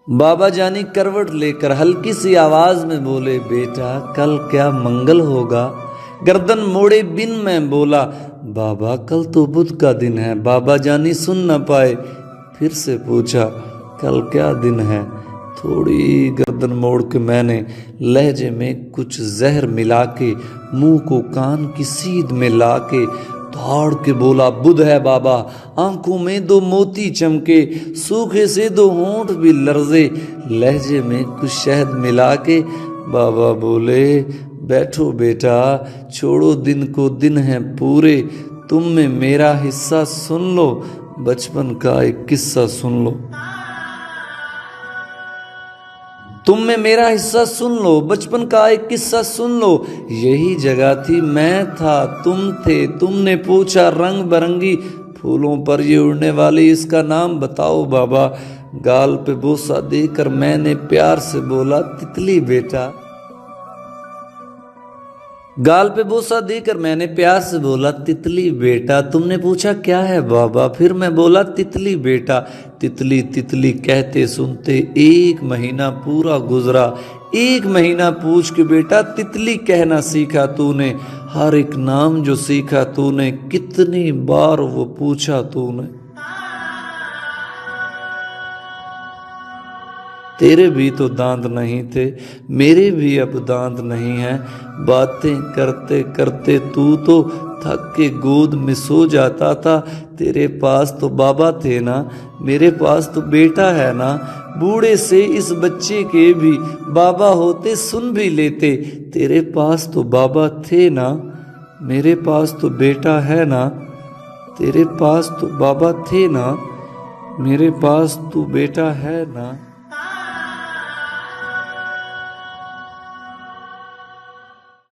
बाबा जानी करवट लेकर हल्की सी आवाज में बोले, बेटा कल क्या मंगल होगा। गर्दन मोड़े बिन मैं बोला, बाबा कल तो बुध का दिन है। बाबा जानी सुन न पाए, फिर से पूछा, कल क्या दिन है। थोड़ी गर्दन मोड़ के मैंने लहजे में कुछ जहर मिला के मुंह को कान की सीध में ला के दौड़ के बोला, बुध है बाबा। आंखों में दो मोती चमके, सूखे से दो होंठ भी लर्जे। लहजे में कुछ शहद मिला के बाबा बोले, बैठो बेटा, छोड़ो दिन को, दिन है पूरे। तुम में मेरा हिस्सा सुन लो, बचपन का एक किस्सा सुन लो। तुम में मेरा हिस्सा सुन लो, बचपन का एक किस्सा सुन लो। यही जगह थी, मैं था, तुम थे। तुमने पूछा रंग बरंगी फूलों पर ये उड़ने वाली, इसका नाम बताओ बाबा। गाल पे बोसा देकर मैंने प्यार से बोला, तितली बेटा। गाल पे बोसा देकर मैंने प्यार से बोला, तितली बेटा। तुमने पूछा क्या है बाबा, फिर मैं बोला, तितली बेटा। तितली तितली कहते सुनते 1 महीना पूरा गुजरा। 1 महीना पूछ के बेटा तितली कहना सीखा तूने। हर एक नाम जो सीखा तूने, कितनी बार वो पूछा तूने। तेरे भी तो दांत नहीं थे, मेरे भी अब दांत नहीं हैं। बातें करते करते तू तो थक के गोद में सो जाता था। तेरे पास तो बाबा थे ना, मेरे पास तो बेटा है ना। बूढ़े से इस बच्चे के भी बाबा होते, सुन भी लेते। तेरे पास तो बाबा थे ना, मेरे पास तो बेटा है ना। तेरे पास तो बाबा थे ना, मेरे पास तो बेटा है ना।